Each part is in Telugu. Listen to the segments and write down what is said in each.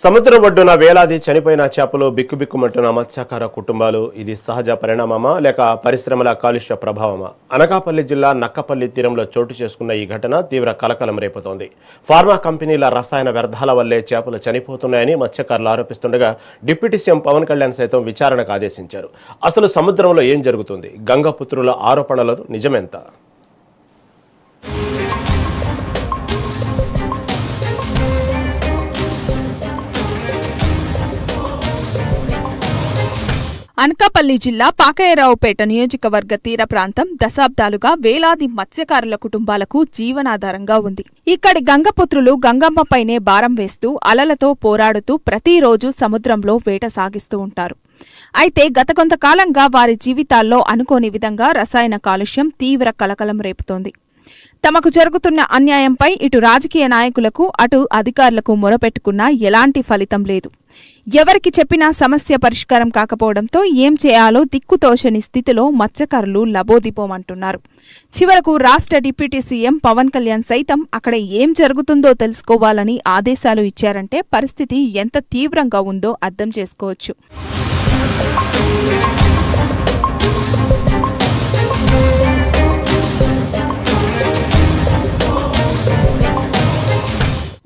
సముద్రం ఒడ్డున వేలాది చనిపోయిన చేపలు బిక్కుబిక్కుమంటున్న మత్స్యకార కుటుంబాలు ఇది సహజ పరిణామమా లేక పరిశ్రమల కాలుష్య ప్రభావమా? అనకాపల్లి జిల్లా నక్కపల్లి తీరంలో చోటు చేసుకున్న ఈ ఘటన తీవ్ర కలకలం రేపుతోంది. ఫార్మా కంపెనీల రసాయన వ్యర్థాల వల్లే చేపలు చనిపోతున్నాయని మత్స్యకారులు ఆరోపిస్తుండగా డిప్యూటీ సీఎం పవన్ కళ్యాణ్ సైతం విచారణకు ఆదేశించారు. అసలు సముద్రంలో ఏం జరుగుతుంది? గంగపుత్రుల ఆరోపణలు నిజమెంత? అనకాపల్లి జిల్లా పాకయ్యరావుపేట నియోజకవర్గ తీర ప్రాంతం దశాబ్దాలుగా వేలాది మత్స్యకారుల కుటుంబాలకు జీవనాధారంగా ఉంది. ఇక్కడి గంగపుత్రులు గంగమ్మపైనే భారం వేస్తూ అలలతో పోరాడుతూ ప్రతిరోజు సముద్రంలో వేట సాగిస్తూ ఉంటారు. అయితే గత కొంతకాలంగా వారి జీవితాల్లో అనుకోని విధంగా రసాయన కాలుష్యం తీవ్ర కలకలం రేపుతోంది. తమకు జరుగుతున్న అన్యాయంపై ఇటు రాజకీయ నాయకులకు అటు అధికారులకు మొరపెట్టుకున్నా ఎలాంటి ఫలితం లేదు. ఎవరికి చెప్పినా సమస్య పరిష్కారం కాకపోవడంతో ఏం చేయాలో దిక్కుతోచని స్థితిలో మత్స్యకారులు లబోదిపోమంటున్నారు. చివరకు రాష్ట్ర డిప్యూటీ సీఎం పవన్ కళ్యాణ్ సైతం అక్కడ ఏం జరుగుతుందో తెలుసుకోవాలని ఆదేశాలు ఇచ్చారంటే పరిస్థితి ఎంత తీవ్రంగా ఉందో అర్థం చేసుకోవచ్చు.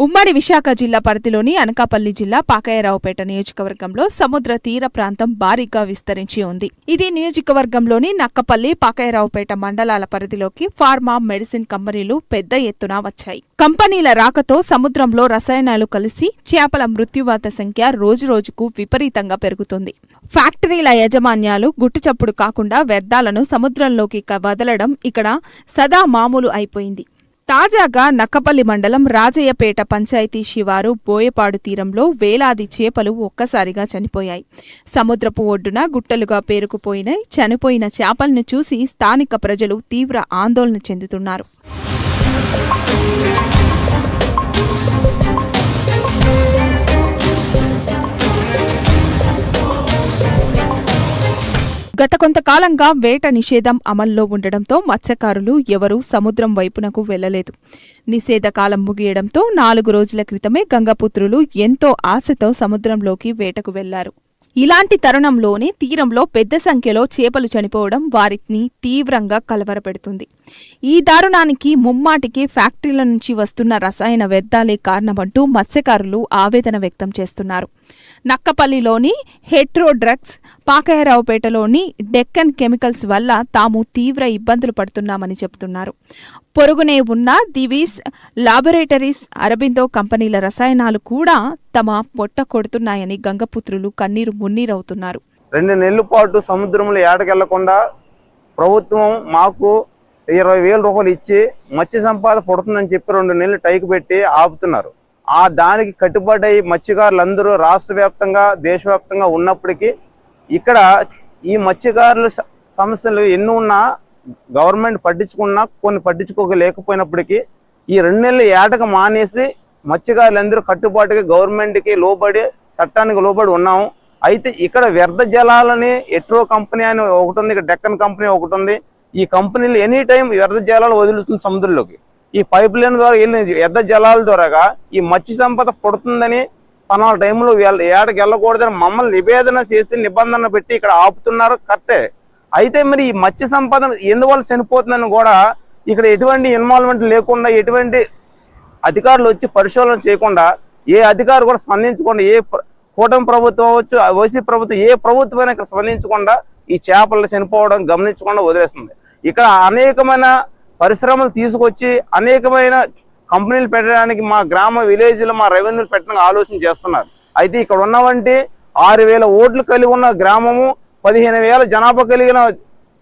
ఉమ్మడి విశాఖ జిల్లా పరిధిలోని అనకాపల్లి జిల్లా పాకయ్యరావుపేట నియోజకవర్గంలో సముద్ర తీర ప్రాంతం భారీగా విస్తరించి ఉంది. ఇది నియోజకవర్గంలోని నక్కపల్లి, పాకయ్యరావుపేట మండలాల పరిధిలోకి ఫార్మా, మెడిసిన్ కంపెనీలు పెద్ద ఎత్తున వచ్చాయి. కంపెనీల రాకతో సముద్రంలో రసాయనాలు కలిసి చేపల మృత్యువాత సంఖ్య రోజురోజుకు విపరీతంగా పెరుగుతుంది. ఫ్యాక్టరీల యాజమాన్యాలు గుట్టుచప్పుడు కాకుండా వ్యర్థాలను సముద్రంలోకి వదలడం ఇక్కడ సదా మామూలు అయిపోయింది. తాజాగా నక్కపల్లి మండలం రాజయ్యపేట పంచాయతీ శివారు బోయపాడు తీరంలో వేలాది చేపలు ఒక్కసారిగా చనిపోయాయి. సముద్రపు ఒడ్డున గుట్టలుగా పేరుకుపోయిన చనిపోయిన చేపలను చూసి స్థానిక ప్రజలు తీవ్ర ఆందోళన చెందుతున్నారు. గత కొంతకాలంగా వేట నిషేధం అమల్లో ఉండడంతో మత్స్యకారులు ఎవరూ సముద్రం వైపునకు వెళ్లలేదు. నిషేధకాలం ముగియడంతో 4 రోజుల క్రితమే గంగపుత్రులు ఎంతో ఆశతో సముద్రంలోకి వేటకు వెళ్లారు. ఇలాంటి తరుణంలోనే తీరంలో పెద్ద సంఖ్యలో చేపలు చనిపోవడం వారిని తీవ్రంగా కలవరపెడుతుంది. ఈ దారుణానికి ముమ్మాటికి ఫ్యాక్టరీల నుంచి వస్తున్న రసాయన వ్యర్థాలే కారణమంటూ మత్స్యకారులు ఆవేదన వ్యక్తం చేస్తున్నారు. నక్కపల్లిలోని హెట్రో డ్రగ్స్, పాకయ్యరావుపేటలోని డెక్కన్ కెమికల్స్ వల్ల తాము తీవ్ర ఇబ్బందులు పడుతున్నామని చెబుతున్నారు. పొరుగునే ఉన్న దివీస్ లాబొరేటరీస్, అరబిందో కంపెనీల రసాయనాలు కూడా తమ పొట్ట కొడుతున్నాయని గంగపుత్రులు కన్నీరు మున్నీరవుతున్నారు. 2 నెలల పాటు సముద్రంలో ఏటకెళ్లకుండా ప్రభుత్వం మాకు 20,000 రూపాయలు ఇచ్చి మత్స్య సంపద పుడుతుందని చెప్పి 2 నెలలు టైకు పెట్టి ఆపుతున్నారు. ఆ దానికి కట్టుబడి మత్స్యకారులందరూ రాష్ట్ర వ్యాప్తంగా, దేశవ్యాప్తంగా ఉన్నప్పటికీ ఇక్కడ ఈ మత్స్యకారుల సమస్యలు ఎన్ని ఉన్నా గవర్నమెంట్ పట్టించుకున్నా కొన్ని పట్టించుకోలేకపోయినప్పటికీ ఈ 2 నెలలు ఏటకు మానేసి మత్స్యకారులందరూ కట్టుబాటుగా గవర్నమెంట్కి లోబడి, చట్టానికి లోబడి ఉన్నాము. అయితే ఇక్కడ వ్యర్థ జలాలని ఎట్రో కంపెనీ అని ఒకటి ఉంది, ఇక్కడ డెక్కన్ కంపెనీ ఒకటి ఉంది. ఈ కంపెనీలు ఎనీ టైం వ్యర్థ జలాలు వదులుతుంది సముద్రంలోకి. ఈ పైప్ లైన్ ద్వారా వెళ్ళిన వ్యర్థ జలాల ద్వారాగా ఈ మత్స్య సంపద పుడుతుందని పలానా టైంలో ఏటకి వెళ్ళకూడదని మమ్మల్ని నివేదన చేసి నిబంధన పెట్టి ఇక్కడ ఆపుతున్నారు, కరెక్టే. అయితే మరి ఈ మత్స్య సంపద ఎందువల్ల చనిపోతుందని కూడా ఇక్కడ ఎటువంటి ఇన్వాల్వ్మెంట్ లేకుండా, ఎటువంటి అధికారులు వచ్చి పరిశోధన చేయకుండా, ఏ అధికారు కూడా స్పందించకుండా, ఏ కూటమి ప్రభుత్వం అవ్వచ్చు, వైసీపీ ప్రభుత్వం, ఏ ప్రభుత్వమైనా ఇక్కడ స్పందించకుండా ఈ చేపలు చనిపోవడం గమనించకుండా వదిలేస్తుంది. ఇక్కడ అనేకమైన పరిశ్రమలు తీసుకొచ్చి అనేకమైన కంపెనీలు పెట్టడానికి మా గ్రామ విలేజ్లో మా రెవెన్యూలు పెట్టడానికి ఆలోచన చేస్తున్నారు. అయితే ఇక్కడ ఉన్నవంటి 6,000 ఓట్లు కలిగి ఉన్న గ్రామము, 15,000 జనాభా కలిగిన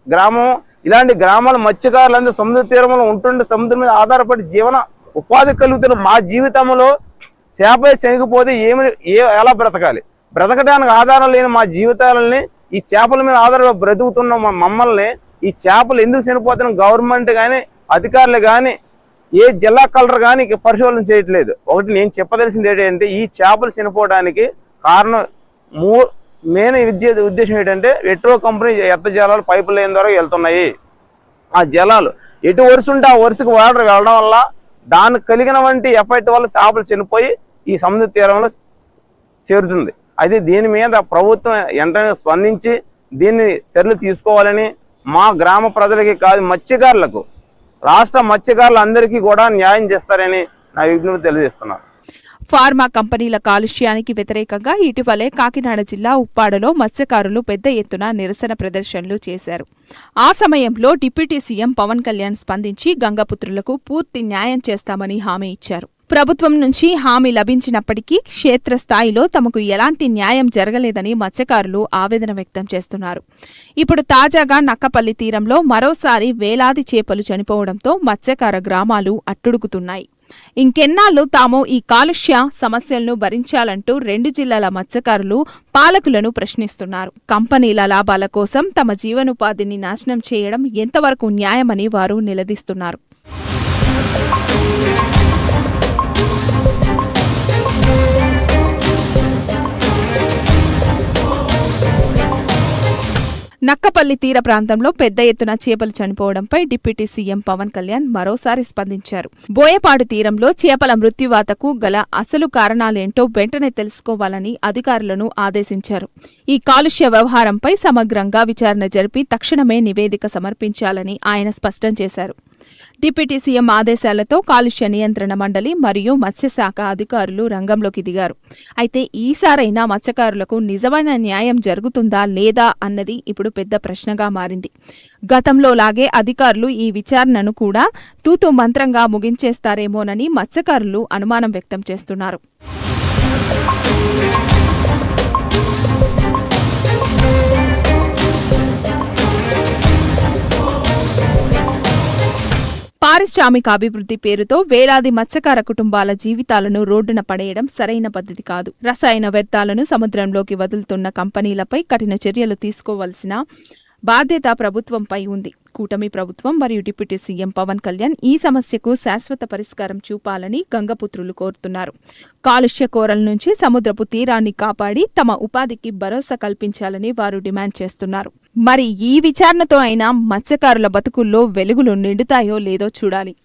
గ్రామం, ఇలాంటి గ్రామాల మత్స్యకారులందరూ సముద్ర తీరంలో ఉంటుండే సముద్రం మీద ఆధారపడి జీవన ఉపాధి కలుగుతున్న మా జీవితంలో చేప చనిపోతే ఎలా బ్రతకాలి? బ్రతకడానికి ఆధారం లేని మా జీవితాలని ఈ చేపల మీద ఆధారపడి బ్రతుకుతున్న మమ్మల్ని ఈ చేపలు ఎందుకు చనిపోతున్న గవర్నమెంట్ కానీ, అధికారులు కానీ, ఏ జిల్లా కలెక్టర్ కానీ పరిశోధన చేయట్లేదు. ఒకటి నేను చెప్పదలసింది ఏంటంటే ఈ చేపలు చనిపోవడానికి కారణం మెయిన్ ఉద్దేశం ఏంటంటే ఎట్రో కంపెనీ ఎర్ర జలాలు పైపు లైన్ ద్వారా వెళ్తున్నాయి. ఆ జలాలు ఎటు వరుస ఉంటే ఆ వరుసకు వాటర్ వెళ్ళడం వల్ల దానికి కలిగిన వంటి ఎఫెక్ట్ వల్ల చేపలు చనిపోయి ఈ సముద్ర తీరంలో చేరుతుంది. అయితే దీని మీద ప్రభుత్వం వెంటనే స్పందించి దీన్ని చర్యలు తీసుకోవాలని మా గ్రామ ప్రజలకి కాదు మత్స్యకారులకు, రాష్ట్ర మత్స్యకారులందరికీ కూడా న్యాయం చేస్తారని నా విజ్ఞప్తి తెలియజేస్తున్నాను. ఫార్మా కంపెనీల కాలుష్యానికి వ్యతిరేకంగా ఇటీవలే కాకినాడ జిల్లా ఉప్పాడలో మత్స్యకారులు పెద్ద ఎత్తున నిరసన ప్రదర్శనలు చేశారు. ఆ సమయంలో డిప్యూటీ సీఎం పవన్ కళ్యాణ్ స్పందించి గంగపుత్రులకు పూర్తి న్యాయం చేస్తామని హామీ ఇచ్చారు. ప్రభుత్వం నుంచి హామీ లభించినప్పటికీ క్షేత్రస్థాయిలో తమకు ఎలాంటి న్యాయం జరగలేదని మత్స్యకారులు ఆవేదన వ్యక్తం చేస్తున్నారు. ఇప్పుడు తాజాగా నక్కపల్లి తీరంలో మరోసారి వేలాది చేపలు చనిపోవడంతో మత్స్యకార గ్రామాలు అట్టుడుకుతున్నాయి. ఇంకెన్నాళ్లు తాము ఈ కాలుష్య సమస్యలను భరించాలంటూ 2 జిల్లాల మత్స్యకారులు పాలకులను ప్రశ్నిస్తున్నారు. కంపెనీల లాభాల కోసం తమ జీవనోపాధిని నాశనం చేయడం ఎంతవరకు న్యాయమని వారు నిలదీస్తున్నారు. నక్కపల్లి తీర ప్రాంతంలో పెద్ద ఎత్తున చేపలు చనిపోవడంపై డిప్యూటీ సీఎం పవన్ కళ్యాణ్ మరోసారి స్పందించారు. బోయపాడు తీరంలో చేపల మృత్యువాతకు గల అసలు కారణాలేంటో వెంటనే తెలుసుకోవాలని అధికారులను ఆదేశించారు. ఈ కాలుష్య వ్యవహారంపై సమగ్రంగా విచారణ జరిపి తక్షణమే నివేదిక సమర్పించాలని ఆయన స్పష్టం చేశారు. డిప్యూటీ సీఎం ఆదేశాలతో కాలుష్య నియంత్రణ మండలి మరియు మత్స్యశాఖ అధికారులు రంగంలోకి దిగారు. అయితే ఈసారైనా మత్స్యకారులకు నిజమైన న్యాయం జరుగుతుందా లేదా అన్నది ఇప్పుడు పెద్ద ప్రశ్నగా మారింది. గతంలో లాగే అధికారులు ఈ విచారణను కూడా తూతూ మంత్రంగా ముగించేస్తారేమోనని మత్స్యకారులు అనుమానం వ్యక్తం చేస్తున్నారు. పారిశ్రామికాభివృద్ధి పేరుతో వేలాది మత్స్యకార కుటుంబాల జీవితాలను రోడ్డున పడేయడం సరైన పద్ధతి కాదు. రసాయన వ్యర్థాలను సముద్రంలోకి వదులుతున్న కంపెనీలపై కఠిన చర్యలు తీసుకోవాల్సిన బాధ్యత ప్రభుత్వంపై ఉంది. కూటమి ప్రభుత్వం మరియు డిప్యూటీ సీఎం పవన్ కళ్యాణ్ ఈ సమస్యకు శాశ్వత పరిష్కారం చూపాలని గంగపుత్రులు కోరుతున్నారు. కాలుష్య కోరల నుంచి సముద్రపు తీరాన్ని కాపాడి తమ ఉపాధికి భరోసా కల్పించాలని వారు డిమాండ్ చేస్తున్నారు. మరి ఈ విచారణతో అయినా మత్స్యకారుల బతుకుల్లో వెలుగులు నిండుతాయో లేదో చూడాలి.